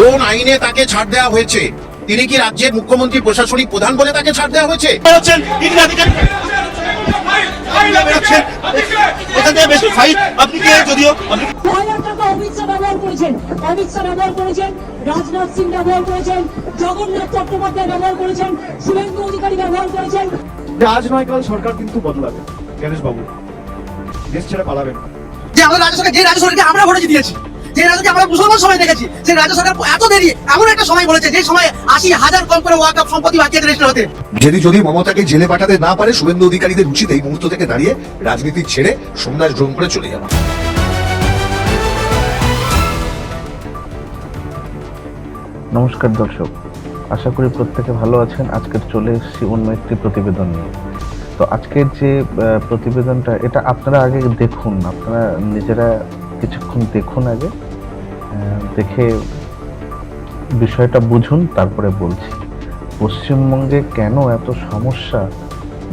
কোন আইনে তাকে ছাড় দেওয়া হয়েছে? তিনি কি রাজ্যের মুখ্যমন্ত্রী প্রশাসনিক প্রধান বলে তাকে ছাড় দেওয়া হয়েছে? রাজনাথ সিং ব্যবহার করেছেন, জগন্নাথ চট্টোপাধ্যায় ব্যবহার করেছেন, শুভেন্দু অধিকারী ব্যবহার করেছেন। আজ নয় কাল সরকার কিন্তু বদলাবে গণেশ বাবু, দেশ ছেড়ে পালাবেন। যে আমাদের রাজ্য সরকার, যে রাজ্য সরকারকে আমরা ভোটে জিতিয়েছি, যে রাজ্যকে আমরা মুসলমান সময় দেখেছি, যে রাজ্য সরকার এত দেরি এমন একটা সময় বলেছে যে সময় ৮০,০০০ কম করে ওয়াকফ সম্পত্তি বাকি আছে রেজিস্টার হতে। যদি মমতাকে জেলে পাঠাতে না পারে, শুভেন্দু অধিকারীদের উচিত এই মুহূর্ত থেকে দাঁড়িয়ে রাজনীতি ছেড়ে সন্ন্যাস গ্রহণ করে চলে যাওয়া। নমস্কার দর্শক, আশা করি প্রত্যেকে ভালো আছেন। আজকের চলে এসেছি অন্য একটি প্রতিবেদন নিয়ে। তো আজকের যে প্রতিবেদনটা, এটা আপনারা আগে দেখুন, আপনারা নিজেরা কিছুক্ষণ দেখুন, আগে দেখে বিষয়টা বুঝুন, তারপরে বলছি। পশ্চিমবঙ্গে কেন এত সমস্যা,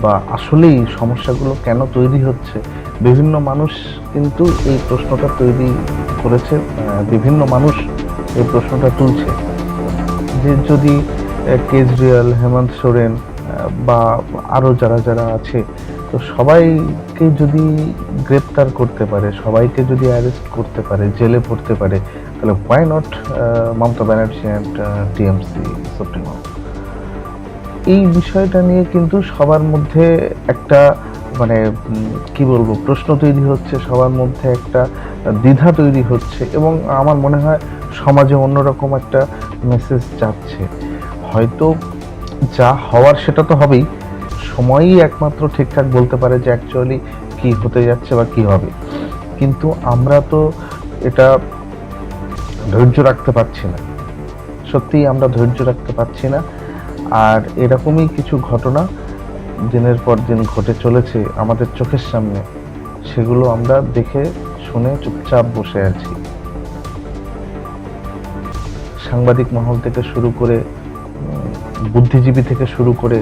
বা আসলেই সমস্যাগুলো কেন তৈরি হচ্ছে, বিভিন্ন মানুষ কিন্তু এই প্রশ্নটা তৈরি করেছে, বিভিন্ন মানুষ এই প্রশ্নটা তুলছে যে যদি কেজরিওয়াল, হেমন্ত সোরেন বা আরও যারা আছে, তো সবাইকে যদি গ্রেপ্তার করতে পারে, সবাইকে যদি অ্যারেস্ট করতে পারে, জেলে পড়তে পারে, তাহলে why not Mamata Banerjee and TMC supremo? এই বিষয়টা নিয়ে কিন্তু সবার মধ্যে একটা কি বলবো, প্রশ্ন তৈরি হচ্ছে, সবার মধ্যে একটা দ্বিধা তৈরি হচ্ছে, এবং আমার মনে হয় সমাজে অন্যরকম একটা মেসেজ যাচ্ছে। হয়তো যা হওয়ার সেটা তো হবেই, সময়ই একমাত্র ঠিকঠাক বলতে পারে যে অ্যাকচুয়ালি কি হতে যাচ্ছে বা কি হবে। কিন্তু আমরা তো এটা ধৈর্য রাখতে পারছি না, সত্যিই আমরা ধৈর্য রাখতে পারছি না। আর এরকমই কিছু ঘটনা দিনের পর দিন ঘটে চলেছে আমাদের চোখের সামনে, সেগুলো আমরা দেখে শুনে চুপচাপ বসে আছি। সাংবাদিক মহল থেকে শুরু করে, বুদ্ধিজীবী থেকে শুরু করে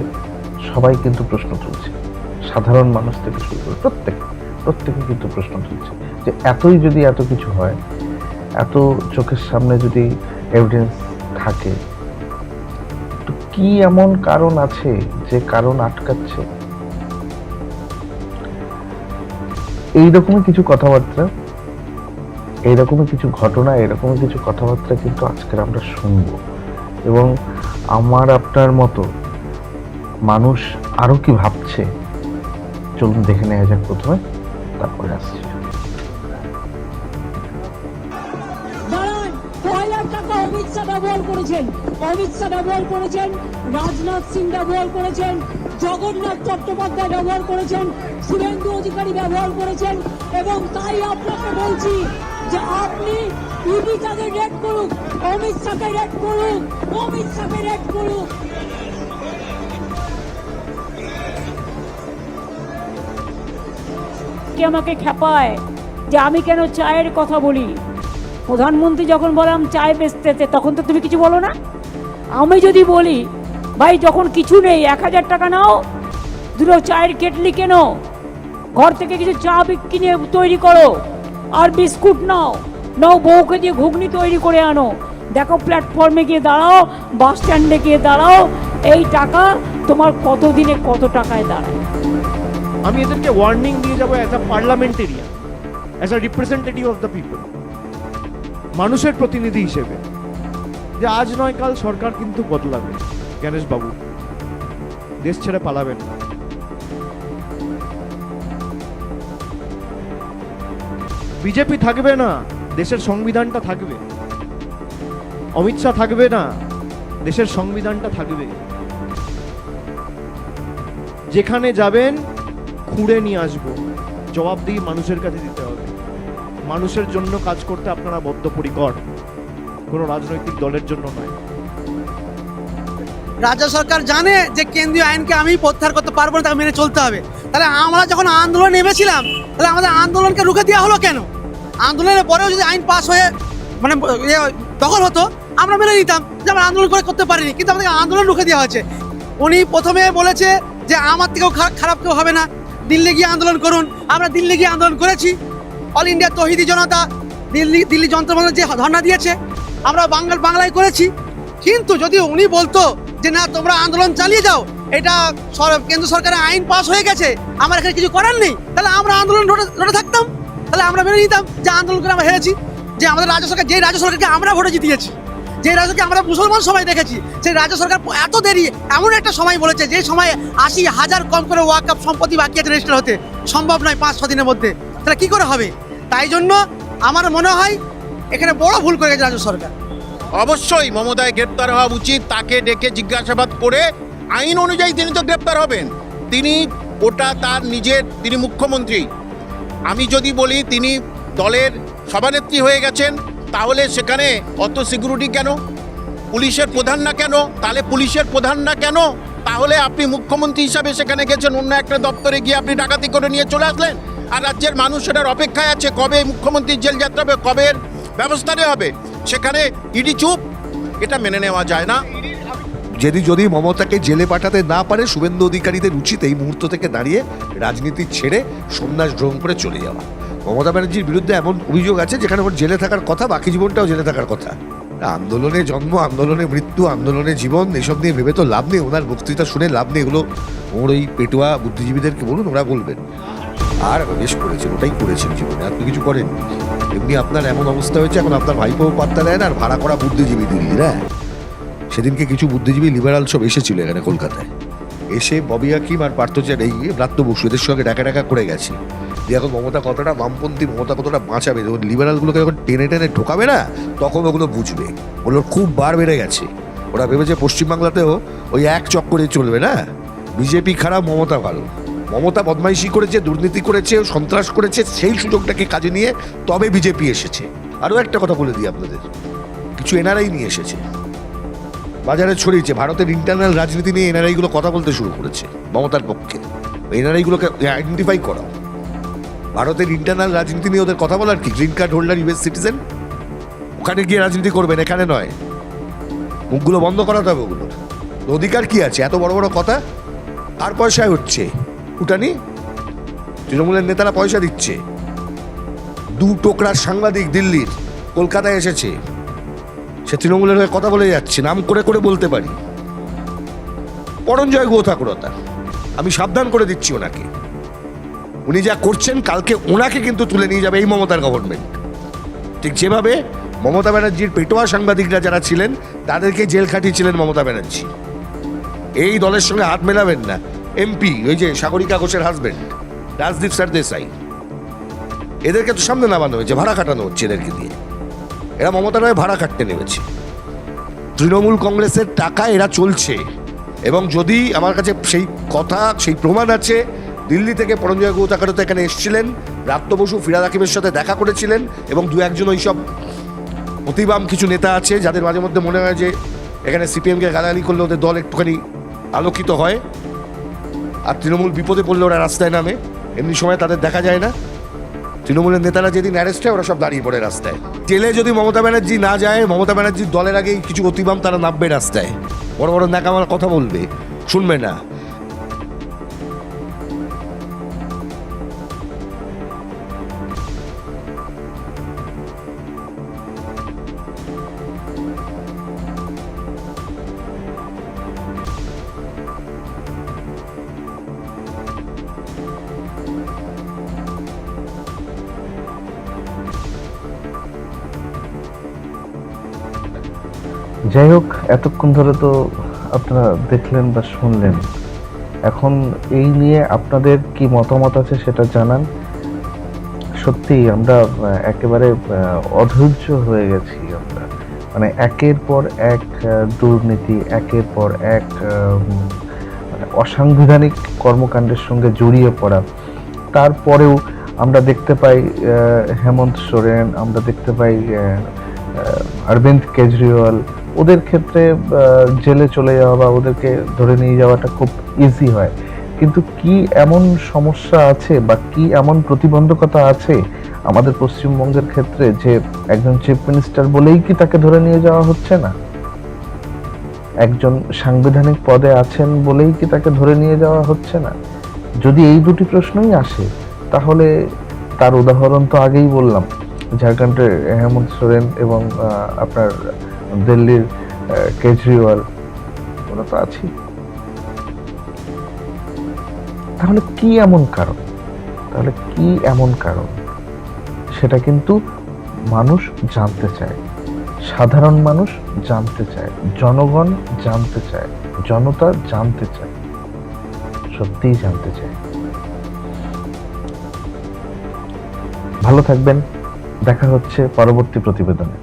সবাই কিন্তু প্রশ্ন তুলছে, সাধারণ মানুষ থেকে শুরু করে প্রত্যেকে কিন্তু প্রশ্ন তুলছে যে এতই যদি এত কিছু হয়, এত চোখের সামনে যদি এভিডেন্স থাকে, তো কি এমন কারণ আছে যে কারণ আটকাচ্ছে? এইরকমই কিছু কথাবার্তা, এইরকমই কিছু ঘটনা, এরকমই কিছু কথাবার্তা কিন্তু আজকের আমরা শুনবো। এবং আমার আপনার মতো মানুষ আরো কি ভাবছে, চলুন দেখে নেওয়া যাক প্রথমে, তারপরে আসছি। অমিত শাহ ব্যবহার করেছেন, রাজনাথ সিং ব্যবহার করেছেন, জগন্নাথ চট্টোপাধ্যায় ব্যবহার করেছেন, শুভেন্দু অধিকারী ব্যবহার করেছেন। এবং তাই আপনাকে বলছি যে আপনি ইডিটাকে রেড করুন, অমিত শাহকে রেড করুন, অমিত শাহকে রেড করুন। কে আমাকে খেপায় যে আমি কেন চায়ের কথা বলি? প্রধানমন্ত্রী যখন বললাম চায় বেচতেছে, তখন তো তুমি কিছু বলো না। আমি যদি বলি ভাই যখন কিছু নেই, ১,০০০ টাকা নাও, দুটো চায়ের কেটলি কেনো, ঘর থেকে কিছু চা কিনে তৈরি করো, আর বিস্কুট নাও, বউকে দিয়ে ঘুগনি তৈরি করে আনো, দেখো প্ল্যাটফর্মে গিয়ে দাঁড়াও, বাস স্ট্যান্ডে গিয়ে দাঁড়াও, এই টাকা তোমার কত দিনে কত টাকায় দাঁড়ায়। আমি এদেরকে ওয়ার্নিং দিয়ে যাবো as a parliamentarian, as a representative of the people, মানুষের প্রতিনিধি হিসেবে, যে আজ নয় কাল সরকার কিন্তু বদলাবে গণেশ বাবু, দেশ ছেড়ে পালাবেন না। বিজেপি থাকবে না, দেশের সংবিধানটা থাকবে। অমিত শাহ থাকবে না, দেশের সংবিধানটা থাকবে। যেখানে যাবেন খুঁড়ে নিয়ে আসবো, জবাবদিহি মানুষের কাছে দিতে হবে। মানুষের জন্য কাজ করতে আপনারা বদ্ধপরিকর, কোনো রাজনৈতিক দলের জন্য নয়। রাজ্য সরকার জানে যে কেন্দ্রীয় আইনকে আমি প্রত্যাহার করতে পারবো না, তাকে মেনে চলতে হবে। তাহলে আমরা যখন আন্দোলন নেমেছিলাম, তাহলে আমাদের আন্দোলনকে রুখে দেওয়া হলো কেন? আন্দোলনের পরেও যদি আইন পাস হয়ে দখল হতো, আমরা মেনে নিতাম যে আমরা আন্দোলন করতে পারিনি, কিন্তু আমাদের আন্দোলন রুখে দেওয়া হয়েছে। উনি প্রথমে বলেছে যে আমার থেকেও খারাপ কেউ হবে না, দিল্লি গিয়ে আন্দোলন করুন। আমরা দিল্লি গিয়ে আন্দোলন করেছি। অল ইন্ডিয়া তৌহিদি জনতা দিল্লি যন্ত্রমন্ত্র যে ধর্ণা দিয়েছে, আমরা বাংলায় করেছি। কিন্তু যদি উনি বলতো যে না তোমরা আন্দোলন চালিয়ে যাও, এটা কেন্দ্র সরকারের আইন পাস হয়ে গেছে, আমার এখানে কিছু করার নেই, তাহলে আমরা আন্দোলন লড়ে থাকতাম, তাহলে আমরা মেনে নিতাম যে আন্দোলন করে আমরা হেরেছি। যে আমাদের রাজ্য সরকার, যে রাজ্য সরকারকে আমরা ভোটে জিতিয়েছি, যে রাজ্যকে আমরা মুসলমান সবাই দেখেছি, সেই রাজ্য সরকার এত দেরি এমন একটা সময় বলেছে যে সময় 80,000 কম করে ওয়াকফ সম্পত্তি বাকি আছে রেজিস্টার হতে, সম্ভব নয় 5-6 দিনের মধ্যে, তাহলে কি করে হবে? তাই জন্য আমার মনে হয় এখানে বড় ভুল করে গেছে রাজ্য সরকার। অবশ্যই মমতায় গ্রেপ্তার হওয়া উচিত, তাকে ডেকে জিজ্ঞাসাবাদ করে আইন অনুযায়ী তিনি তো গ্রেপ্তার হবেন, তিনি ওটা তার নিজের, তিনি মুখ্যমন্ত্রী। আমি যদি বলি তিনি দলের সভানেত্রী হয়ে গেছেন, তাহলে সেখানে অত সিকিউরিটি কেন? পুলিশের প্রধান না কেন? তাহলে পুলিশের প্রধান না কেন? তাহলে আপনি মুখ্যমন্ত্রী হিসাবে সেখানে গেছেন, অন্য একটা দপ্তরে গিয়ে আপনি ডাকাতি করে নিয়ে চলে আসলেন, আর রাজ্যের মানুষ এটার অপেক্ষায় আছে কবে মুখ্যমন্ত্রীর জেল যাত্রা হবে, কবে ব্যবস্থা নেওয়া হবে। সেখানে ইডি চুপ, এটা মেনে নেওয়া যায় না। যদি মমতাকে জেলে পাঠাতে না পারে, শুভেন্দু অধিকারীদের উচিত এই মুহূর্ত থেকে দাঁড়িয়ে রাজনীতি ছেড়ে সন্ন্যাস গ্রহণ করে চলে যাওয়া। মমতা ব্যানার্জির বিরুদ্ধে এমন অভিযোগ আছে যেখানে ওর জেলে থাকার কথা, বাকি জীবনটাও জেলে থাকার কথা। আন্দোলনে জন্ম, আন্দোলনে মৃত্যু, আন্দোলনে জীবন, এসব নিয়ে ভেবে তো লাভ নেই, ওনার বক্তৃতা শুনে লাভ নেই। এগুলো ওর ওই পেটুয়া বুদ্ধিজীবীদেরকে বলুন, ওরা বলবেন। আর বেশ করেছেন, ওটাই করেছেন জীবনে, আর তো কিছু করেননি। এমনি আপনার এমন অবস্থা হয়েছে, এখন আপনার ভাইপো পাত্তা দেয় না, আর ভাড়া করা বুদ্ধিজীবী দিল্লির। হ্যাঁ, সেদিনকে কিছু বুদ্ধিজীবী লিবারাল সব এসেছিল এখানে কলকাতায়, এসে ববি হাকিম আর পার্থচার এই ব্রাত্য বসু এদের সঙ্গে ডাকা করে গেছে। যে এখন মমতা কতটা বামপন্থী, মমতা কতটা বাঁচাবে, যখন লিবারালগুলোকে যখন টেনে টেনে ঢোকাবে না, তখন ওগুলো বুঝবে। ওগুলোর খুব বার বেড়ে গেছে। ওরা ভেবেছে পশ্চিমবাংলাতেও ওই এক চক্করে চলবে না, বিজেপি খারাপ, মমতা ভালো। মমতা বদমাইশি করেছে, দুর্নীতি করেছে, সন্ত্রাস করেছে, সেই সুযোগটাকে কাজে নিয়ে তবে বিজেপি এসেছে। আরও একটা কথা বলে দিই আপনাদের, কিছু এনআরআই নিয়ে এসেছে, বাজারে ছড়িয়েছে। ভারতের ইন্টারনাল রাজনীতি নিয়ে এনআরআইগুলো কথা বলতে শুরু করেছে মমতার পক্ষে। এনআরআইগুলোকে আইডেন্টিফাই করা। ভারতের ইন্টারনাল রাজনীতি নিয়ে ওদের কথা বলার কি? Green card holder, US citizen, ওখানে গিয়ে রাজনীতি করবেন, এখানে নয়। মুখগুলো বন্ধ করাতে হবে ওগুলোর। অধিকার কি আছে? এত বড় বড় কথা আর পয়সায় হচ্ছে উঠানি। তৃণমূলের নেতারা পয়সা দিচ্ছে। 2 টোকরার সাংবাদিক দিল্লির কলকাতায় এসেছে, সে তৃণমূলের হয়ে কথা বলে যাচ্ছে, নাম করে করে বলতে পারি। পরঞ্জয় গোথাকুরতা, আমি সাবধান করে দিচ্ছি ওনাকে। উনি যা করছেন, কালকে ওনাকে কিন্তু তুলে নিয়ে যাবে এই মমতার গভর্নমেন্ট। ঠিক যেভাবে মমতা ব্যানার্জির পেটোয়া সাংবাদিকরা যারা ছিলেন, তাদেরকে জেল খাটিয়েছিলেন মমতা ব্যানার্জি। এই দলের সঙ্গে হাত মেলাবেন না। এমপি ওই যে সাগরিকা ঘোষের হাজবেন্ড রাজদীপ সরদেশাই, এদেরকে তো সামনে নামানো হয়েছে, ভাড়া কাটানো হচ্ছে এদেরকে দিয়ে। এরা মমতা নয়, ভাড়া কাটতে নেমেছে। তৃণমূল কংগ্রেসের টাকা এরা চলছে। এবং যদি আমার কাছে সেই কথা, সেই প্রমাণ আছে, দিল্লি থেকে পরঞ্জয় গোথাকুরতা এখানে এসেছিলেন, ব্রাত্য বসু ফিরাদ হাকিমের সাথে দেখা করেছিলেন, এবং 2-1 ওইসব প্রতিবাম কিছু নেতা আছে যাদের মাঝে মধ্যে মনে হয় যে এখানে সিপিএমকে গালাগালি করলে ওদের দল একটুখানি আলোকিত হয়, আর তৃণমূল বিপদে পড়লে ওরা রাস্তায় নামে। এমনি সময় তাদের দেখা যায় না। তৃণমূলের নেতারা যেদিন অ্যারেস্ট হয়, ওরা সব দাঁড়িয়ে পড়ে রাস্তায়। জেলে যদি মমতা ব্যানার্জি না যায়, মমতা ব্যানার্জির দলের আগেই কিছু অতিবাম তারা নামবে রাস্তায়, বড় বড় ন্যাকামার কথা বলবে, শুনবে না। যাই হোক, এতক্ষণ ধরে তো আপনারা দেখলেন বা শুনলেন। এখন এই নিয়ে আপনাদের কি মতামত আছে সেটা জানান। সত্যি আমরা একেবারে অধৈর্য হয়ে গেছি। আমরা মানে একের পর এক দুর্নীতি, একের পর এক মানে অসাংবিধানিক কর্মকাণ্ডের সঙ্গে জড়িয়ে পড়া। তারপরেও আমরা দেখতে পাই হেমন্ত সোরেন, আমরা দেখতে পাই অরবিন্দ কেজরিওয়াল, ওদের ক্ষেত্রে জেলে চলে যাওয়া বা ওদেরকে ধরে নিয়ে যাওয়াটা খুব ইজি হয়। কিন্তু কি এমন সমস্যা আছে বা কি এমন প্রতিবন্ধকতা আছে আমাদের পশ্চিমবঙ্গের ক্ষেত্রে যে একজন চিফ মিনিস্টার বলেই কি তাকে ধরে নিয়ে যাওয়া হচ্ছে না? একজন সাংবিধানিক পদে আছেন বলেই কি তাকে ধরে নিয়ে যাওয়া হচ্ছে না? যদি এই দুটি প্রশ্নই আসে, তাহলে তার উদাহরণ তো আগেই বললাম, ঝাড়খণ্ডের হেমন্ত সোরেন এবং আপনার দিল্লির কেজরিওয়াল, ওরা তো আছে। তাহলে কি এমন কারণ? সেটা কিন্তু মানুষ জানতে চায়, সাধারণ মানুষ জানতে চায়, জনগণ জানতে চায়, জনতা জানতে চায়, সত্যিই জানতে চায়। ভালো থাকবেন, দেখা হচ্ছে পরবর্তী প্রতিবেদনে।